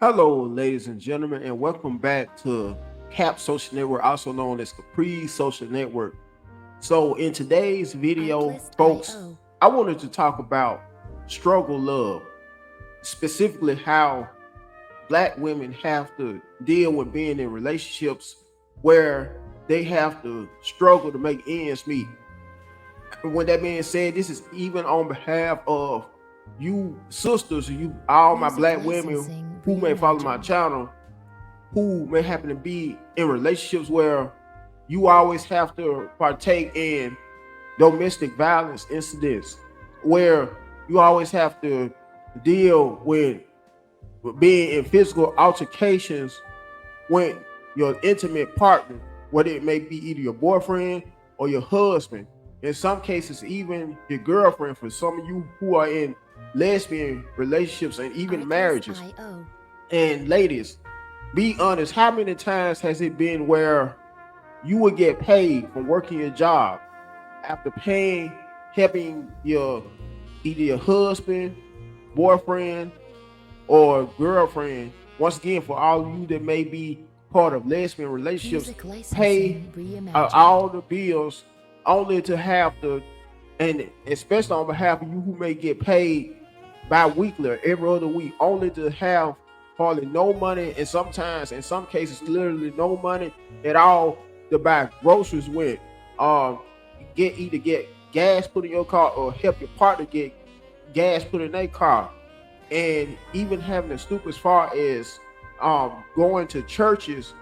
Hello, ladies and gentlemen, and welcome back to CAP Social Network, also known as Capri Social Network. So, in today's video, folks, Artlist.io. I wanted to talk about struggle love, specifically how black women have to deal with being in relationships where they have to struggle to make ends meet. And with that being said, this is even on behalf of you sisters, you all my Music black women licensing who may follow my reimagined. channel, who may happen to be in relationships where you always have to partake in domestic violence incidents, where you always have to deal with being in physical altercations with your intimate partner, whether it may be either your boyfriend or your husband. In some cases, even your girlfriend, for some of you who are in lesbian relationships and even marriages. Artlist.io. And ladies, be honest, how many times has it been where you would get paid from working your job after paying, helping your either your husband, boyfriend, or girlfriend, once again, for all of you that may be part of lesbian relationships, Music pay licensing reimagined. all the bills only to have to, and especially on behalf of you who may get paid bi-weekly or every other week, only to have hardly no money, and sometimes, in some cases, literally no money at all to buy groceries with, um, get gas put in your car or help your partner get gas put in their car, and even having the stoop as far as going to churches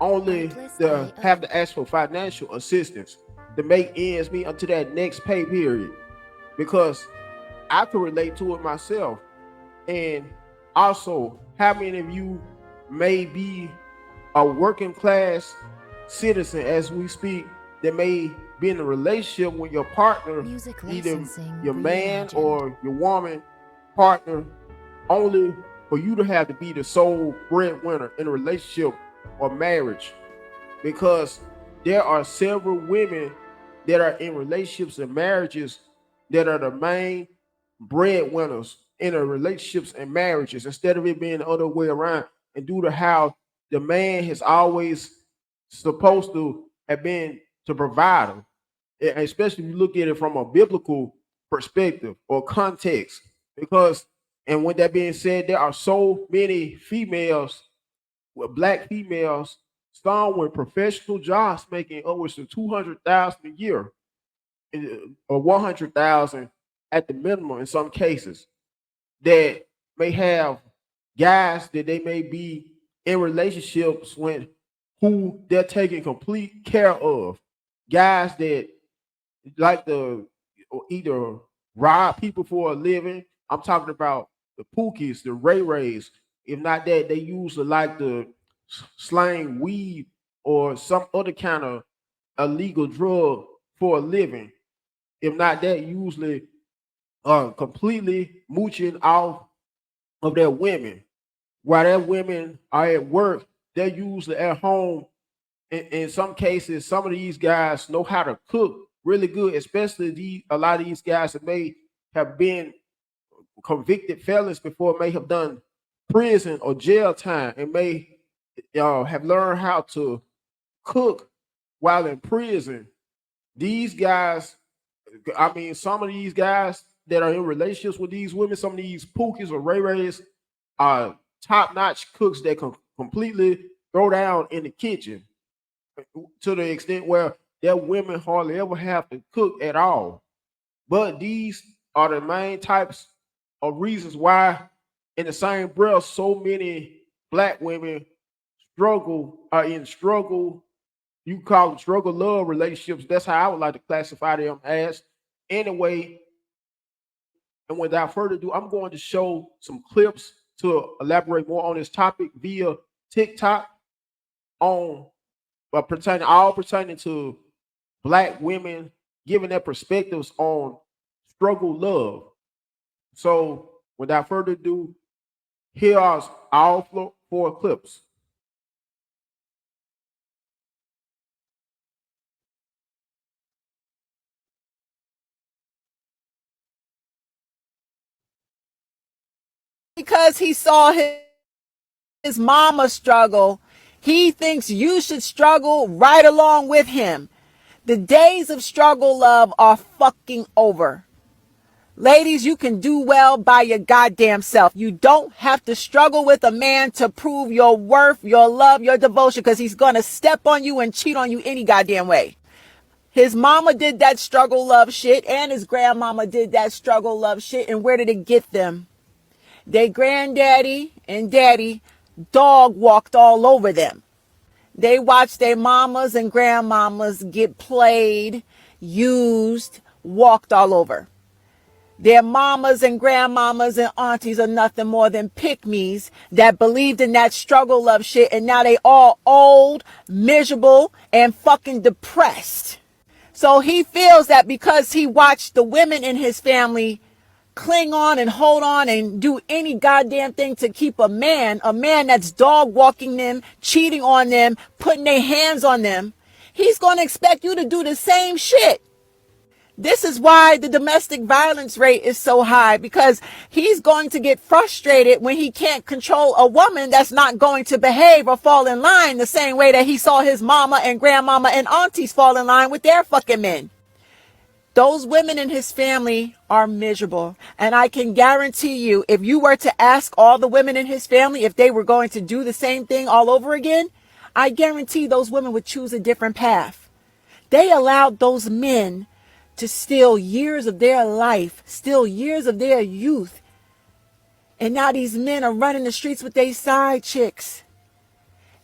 only to have Artlist.io. to ask for financial assistance to make ends meet until that next pay period. Because I can relate to it myself. And also, how many of you may be a working class citizen as we speak that may be in a relationship with your partner, Music either licensing your man reimagined. or your woman partner, only for you to have to be the sole breadwinner in a relationship or marriage. Because there are several women that are in relationships and marriages that are the main breadwinners in the relationships and marriages instead of it being the other way around, and due to how the man has always supposed to have been to provide them, especially if you look at it from a biblical perspective or context. Because, and with that being said, there are so many females, with black females, some with professional jobs making upwards of 200,000 a year, or 100,000 at the minimum in some cases, that may have guys that they may be in relationships with who they're taking complete care of. Guys that like to either rob people for a living. I'm talking about the Pookies, the Ray Rays. If not that, they usually like to slang weed or some other kind of illegal drug for a living. If not that, usually completely mooching off of their women. While their women are at work, they're usually at home. In some cases, some of these guys know how to cook really good, especially a lot of these guys that may have been convicted felons before, may have done prison or jail time, and may have learned how to cook while in prison. These guys, I mean, some of these guys that are in relationships with these women, some of these Pookies or Ray Rays, are top notch cooks that can completely throw down in the kitchen to the extent where their women hardly ever have to cook at all. But these are the main types of reasons why, in the same breath, so many black women are in struggle. You call them struggle love relationships. That's how I would like to classify them as. Anyway, and without further ado, I'm going to show some clips to elaborate more on this topic via TikTok on pertaining to black women giving their perspectives on struggle love. So, without further ado, here are all four clips. Because he saw his His mama struggle, he thinks you should struggle right along with him. The days of struggle love are fucking over. Ladies, you can do well by your goddamn self. You don't have to struggle with a man to prove your worth, your love, your devotion, because he's going to step on you and cheat on you any goddamn way. His mama did that struggle love shit, and his grandmama did that struggle love shit. And where did it get them? They granddaddy and daddy dog walked all over them. They watched their mamas and grandmamas get played, used, walked all over. Their mamas and grandmamas and aunties are nothing more than pick-me's that believed in that struggle love shit, and now they all old, miserable, and fucking depressed. So he feels that because he watched the women in his family cling on and hold on and do any goddamn thing to keep a man that's dog walking them, cheating on them, putting their hands on them, he's going to expect you to do the same shit. This is why the domestic violence rate is so high, because he's going to get frustrated when he can't control a woman that's not going to behave or fall in line the same way that he saw his mama and grandmama and aunties fall in line with their fucking men. Those women in his family are miserable. And I can guarantee you, if you were to ask all the women in his family if they were going to do the same thing all over again, I guarantee those women would choose a different path. They allowed those men to steal years of their life, steal years of their youth. And now these men are running the streets with their side chicks.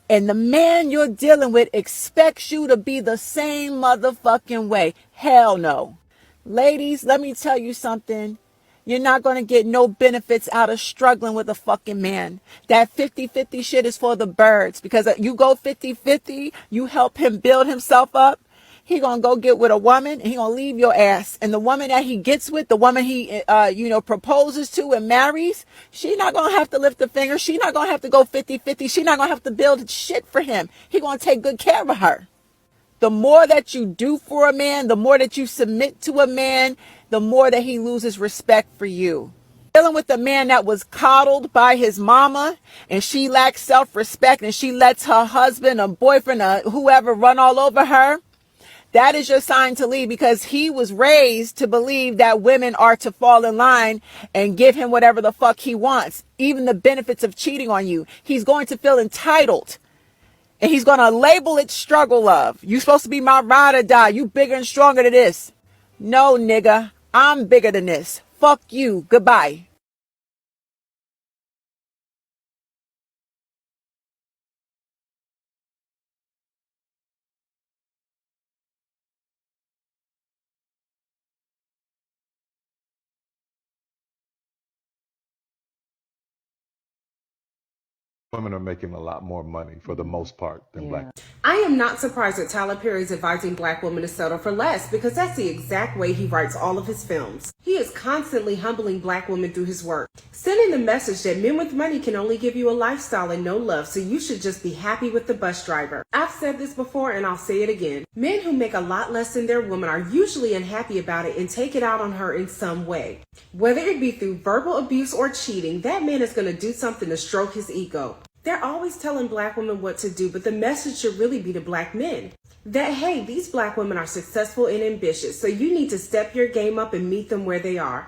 And the man you're dealing with expects you to be the same motherfucking way. Hell no. Ladies, let me tell you something. You're not going to get no benefits out of struggling with a fucking man. That 50-50 shit is for the birds. Because you go 50-50, you help him build himself up. He gonna go get with a woman and he gonna leave your ass. And the woman that he gets with, the woman he, proposes to and marries, she not gonna have to lift a finger. She not gonna have to go 50-50. She not gonna have to build shit for him. He gonna take good care of her. The more that you do for a man, the more that you submit to a man, the more that he loses respect for you. Dealing with a man that was coddled by his mama and she lacks self-respect and she lets her husband or boyfriend or whoever run all over her, that is your sign to leave, because he was raised to believe that women are to fall in line and give him whatever the fuck he wants, even the benefits of cheating on you. He's going to feel entitled and he's going to label it struggle love. You supposed to be my ride or die. You bigger and stronger than this. No, nigga, I'm bigger than this. Fuck you. Goodbye. Women are making a lot more money for the most part than black. I am not surprised that Tyler Perry is advising black women to settle for less, because that's the exact way he writes all of his films. He is constantly humbling black women through his work, sending the message that men with money can only give you a lifestyle and no love, so you should just be happy with the bus driver. I've said this before and I'll say it again. Men who make a lot less than their woman are usually unhappy about it and take it out on her in some way. Whether it be through verbal abuse or cheating, that man is going to do something to stroke his ego. They're always telling black women what to do, but the message should really be to black men that, hey, these black women are successful and ambitious, so you need to step your game up and meet them where they are.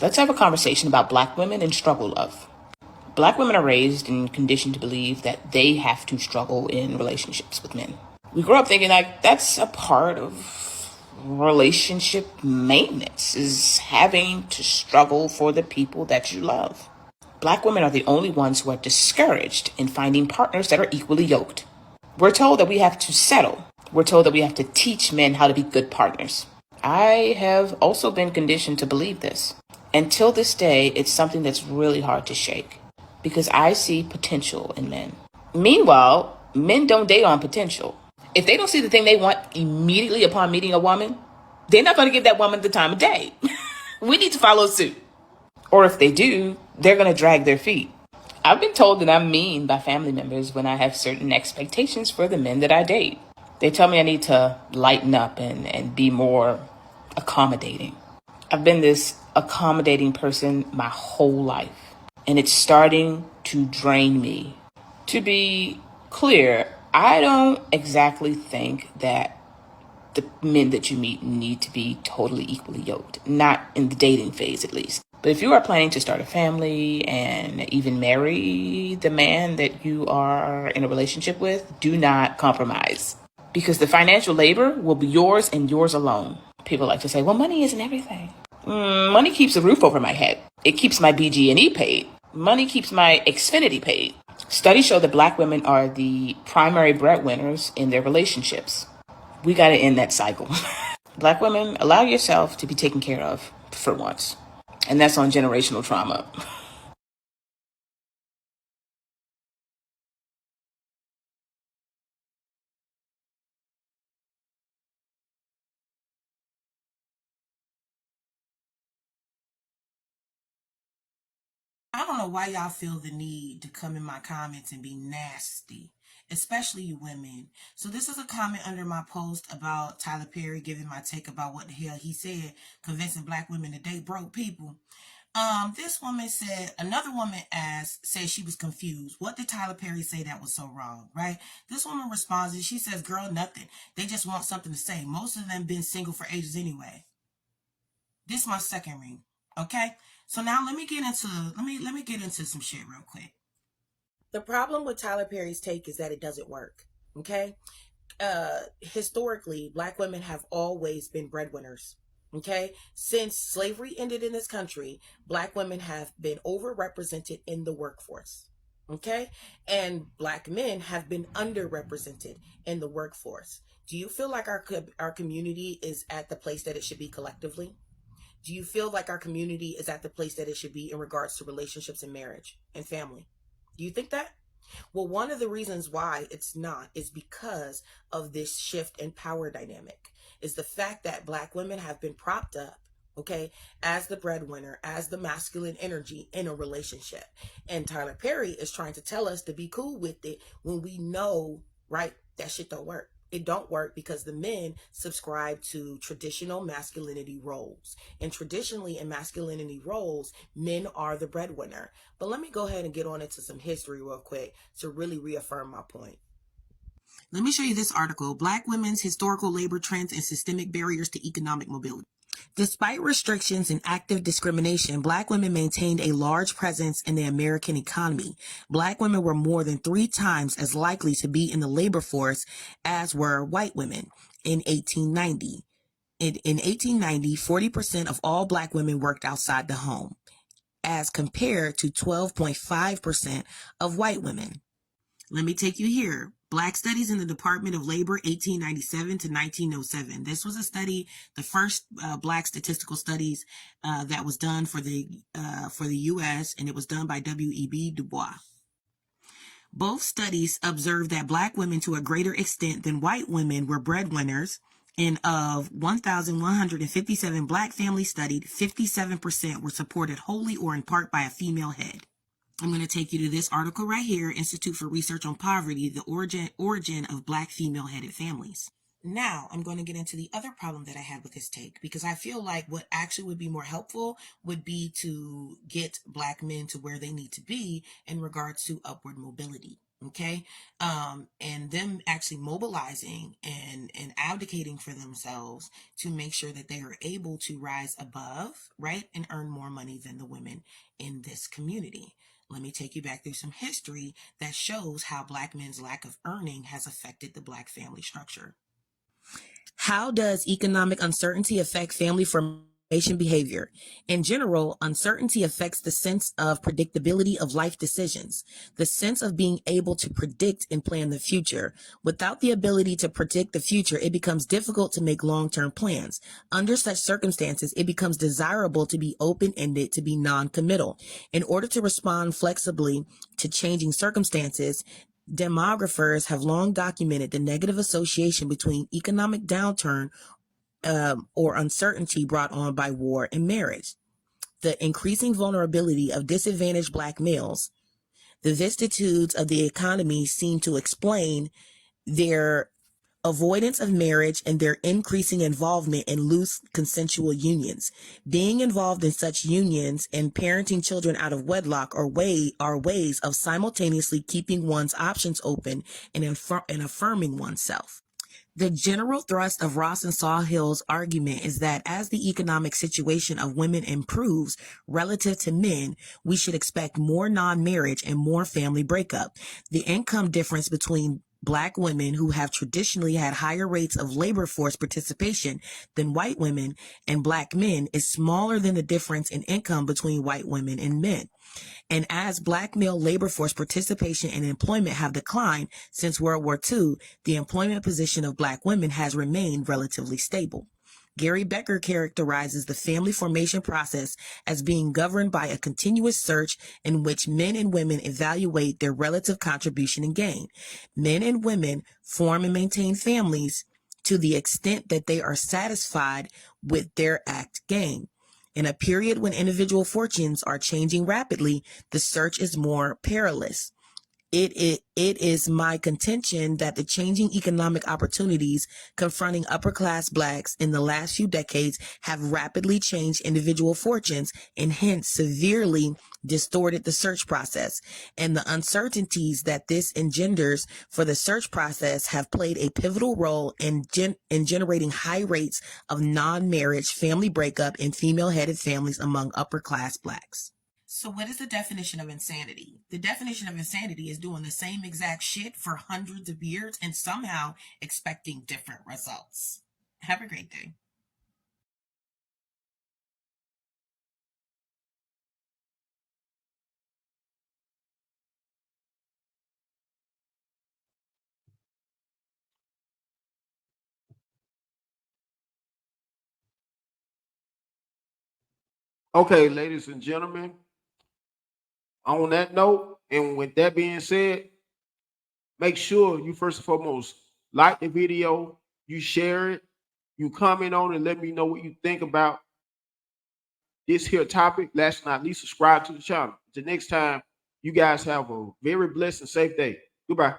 Let's have a conversation about black women and struggle love. Black women are raised and conditioned to believe that they have to struggle in relationships with men. We grow up thinking like that's a part of relationship maintenance, is having to struggle for the people that you love. Black women are the only ones who are discouraged in finding partners that are equally yoked. We're told that we have to settle. We're told that we have to teach men how to be good partners. I have also been conditioned to believe this. Until this day, it's something that's really hard to shake, because I see potential in men. Meanwhile, men don't date on potential. If they don't see the thing they want immediately upon meeting a woman, they're not going to give that woman the time of day. We need to follow suit. Or if they do, they're going to drag their feet. I've been told that I'm mean by family members when I have certain expectations for the men that I date. They tell me I need to lighten up and be more accommodating. I've been this accommodating person my whole life, and it's starting to drain me. To be clear, I don't exactly think that the men that you meet need to be totally equally yoked, not in the dating phase at least. But if you are planning to start a family and even marry the man that you are in a relationship with, do not compromise, because the financial labor will be yours and yours alone. People like to say, well, money isn't everything. Money keeps a roof over my head. It keeps my BG&E paid. Money keeps my Xfinity paid. Studies show that Black women are the primary breadwinners in their relationships. We got to end that cycle. Black women, allow yourself to be taken care of for once. And that's on generational trauma. I don't know why y'all feel the need to come in my comments and be nasty, especially you women. So this is a comment under my post about Tyler Perry giving my take about what the hell he said, convincing Black women to date broke people. This woman said, another woman said she was confused. What did Tyler Perry say that was so wrong, right? This woman responds and she says, girl, nothing. They just want something to say. Most of them been single for ages anyway. This is my second ring, okay? So now let me get into some shit real quick. The problem with Tyler Perry's take is that it doesn't work, okay? Historically, Black women have always been breadwinners. Okay, since slavery ended in this country, Black women have been overrepresented in the workforce. Okay, and Black men have been underrepresented in the workforce. Do you feel like our community is at the place that it should be collectively? Do you feel like our community is at the place that it should be in regards to relationships and marriage and family? Do you think that? Well, one of the reasons why it's not is because of this shift in power dynamic, is the fact that Black women have been propped up, okay, as the breadwinner, as the masculine energy in a relationship. And Tyler Perry is trying to tell us to be cool with it when we know, right, that shit don't work. It don't work because the men subscribe to traditional masculinity roles. And traditionally in masculinity roles, men are the breadwinner. But let me go ahead and get on into some history real quick to really reaffirm my point. Let me show you this article, Black Women's Historical Labor Trends and Systemic Barriers to Economic Mobility. Despite restrictions and active discrimination, Black women maintained a large presence in the American economy. Black women were more than 3 times as likely to be in the labor force as were white women in 1890. In 1890, 40% of all Black women worked outside the home, as compared to 12.5% of white women. Let me take you here. Black Studies in the Department of Labor, 1897 to 1907. This was a study, the first Black statistical studies that was done for the U.S., and it was done by W.E.B. Du Bois. Both studies observed that Black women, to a greater extent than white women, were breadwinners. And of 1,157 Black families studied, 57% were supported wholly or in part by a female head. I'm going to take you to this article right here, Institute for Research on Poverty, the origin of Black female-headed families. Now, I'm going to get into the other problem that I had with this take, because I feel like what actually would be more helpful would be to get Black men to where they need to be in regards to upward mobility. Okay, and them actually mobilizing and advocating for themselves to make sure that they are able to rise above, right, and earn more money than the women in this community. Let me take you back through some history that shows how Black men's lack of earning has affected the Black family structure. How does economic uncertainty affect family formation behavior? In general, uncertainty affects the sense of predictability of life decisions, the sense of being able to predict and plan the future. Without the ability to predict the future, it becomes difficult to make long-term plans. Under such circumstances, it becomes desirable to be open-ended, to be non-committal. In order to respond flexibly to changing circumstances, demographers have long documented the negative association between economic downturn or uncertainty brought on by war and marriage. the increasing vulnerability of disadvantaged Black males. The vicissitudes of the economy seem to explain their avoidance of marriage and their increasing involvement in loose consensual unions. Being involved in such unions and parenting children out of wedlock are ways of simultaneously keeping one's options open and affirming oneself. The general thrust of Ross and Sawhill's argument is that as the economic situation of women improves relative to men, we should expect more non-marriage and more family breakup. The income difference between Black women, who have traditionally had higher rates of labor force participation than white women, and Black men is smaller than the difference in income between white women and men. And as Black male labor force participation and employment have declined since World War II, the employment position of Black women has remained relatively stable. Gary Becker characterizes the family formation process as being governed by a continuous search in which men and women evaluate their relative contribution and gain. Men and women form and maintain families to the extent that they are satisfied with their act gain. In a period when individual fortunes are changing rapidly, the search is more perilous. It is my contention that the changing economic opportunities confronting upper-class Blacks in the last few decades have rapidly changed individual fortunes and hence severely distorted the search process. And the uncertainties that this engenders for the search process have played a pivotal role in generating high rates of non-marriage, family breakup, and female-headed families among upper-class Blacks. So what is the definition of insanity? The definition of insanity is doing the same exact shit for hundreds of years and somehow expecting different results. Have a great day. Okay, ladies and gentlemen, on that note, and with that being said, make sure you first and foremost like the video, you share it, you comment on it, let me know what you think about this here topic. Last but not least, subscribe to the channel. Until next time, you guys have a very blessed and safe day. Goodbye.